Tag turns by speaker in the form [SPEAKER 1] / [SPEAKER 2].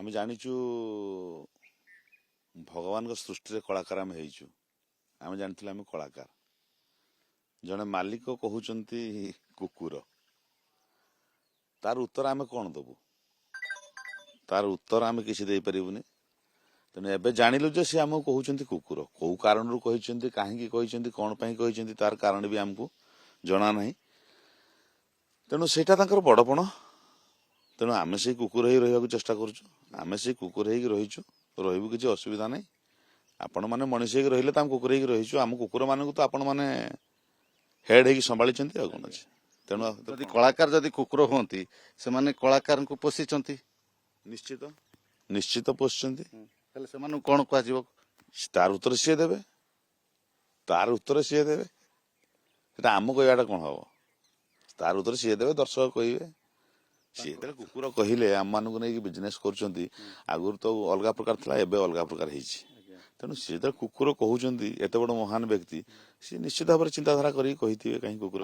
[SPEAKER 1] ଆମେ ଜାଣିଛୁ ଭଗବାନଙ୍କ ସୃଷ୍ଟିରେ କଳାକାର ଆମେ ହେଇଛୁ। ଆମେ ଜାଣିଥିଲେ ଆମେ କଳାକାର। ଜଣେ ମାଲିକ କହୁଛନ୍ତି କୁକୁର, ତାର ଉତ୍ତର ଆମେ କଣ ଦବୁ? ତାର ଉତ୍ତର ଆମେ କିଛି ଦେଇପାରିବୁନି। ତେଣୁ ଏବେ ଜାଣିଲୁ ଯେ ସେ ଆମକୁ କହୁଛନ୍ତି କୁକୁର। କୋଉ କାରଣରୁ କହିଛନ୍ତି, କାହିଁକି କହିଛନ୍ତି, କଣ ପାଇଁ କହିଛନ୍ତି, ତାର କାରଣ ବି ଆମକୁ ଜଣା ନାହିଁ। ତେଣୁ ସେଇଟା ତାଙ୍କର ବଡପଣ। ତେଣୁ ଆମେ ସେଇ କୁକୁର ହେଇ ରହିବାକୁ ଚେଷ୍ଟା କରୁଛୁ। ଆମେ ସେଇ କୁକୁର ହେଇକି ରହିଛୁ, ରହିବୁ, କିଛି ଅସୁବିଧା ନାହିଁ। ଆପଣମାନେ ମଣିଷ ହେଇକି ରହିଲେ ତ ଆମେ କୁକୁର ହେଇକି ରହିଛୁ। ଆମ କୁକୁର ମାନଙ୍କୁ ତ ଆପଣମାନେ ହେଡ୍ ହେଇକି ସମ୍ଭାଳିଛନ୍ତି, ଆଉ କଣ ଅଛି। ତେଣୁ
[SPEAKER 2] ଯଦି କଳାକାର ଯଦି କୁକୁର ହୁଅନ୍ତି, ସେମାନେ କଳାକାରଙ୍କୁ ପୋଷିଛନ୍ତି,
[SPEAKER 1] ନିଶ୍ଚିତ ନିଶ୍ଚିତ ପୋଷିଛନ୍ତି।
[SPEAKER 2] ହେଲେ ସେମାନଙ୍କୁ କଣ କୁହାଯିବ?
[SPEAKER 1] ତାର ଉତ୍ତର ସିଏ ଦେବେ। ତାର ଉତ୍ତର ସିଏ ଦେବେ। ସେଟା ଆମ କହିବାଟା କଣ ହବ? ତାର ଉତ୍ତର ସିଏ ଦେବେ, ଦର୍ଶକ କହିବେ। ସିଏ ଯେତେବେଳେ କୁକୁର କହିଲେ ଆମମାନଙ୍କୁ ନେଇକି ବିଜନେସ କରୁଛନ୍ତି। ଆଗରୁ ତ ଅଲଗା ପ୍ରକାର ଥିଲା, ଏବେ ଅଲଗା ପ୍ରକାର ହେଇଛି। ତେଣୁ ସିଏ ଯେତେବେଳେ କୁକୁର କହୁଛନ୍ତି, ଏତେ ବଡ ମହାନ ବ୍ୟକ୍ତି, ସିଏ ନିଶ୍ଚିତ ଭାବରେ ଚିନ୍ତାଧାରା କରିକି କହିଥିବେ କାହିଁ କୁକୁର।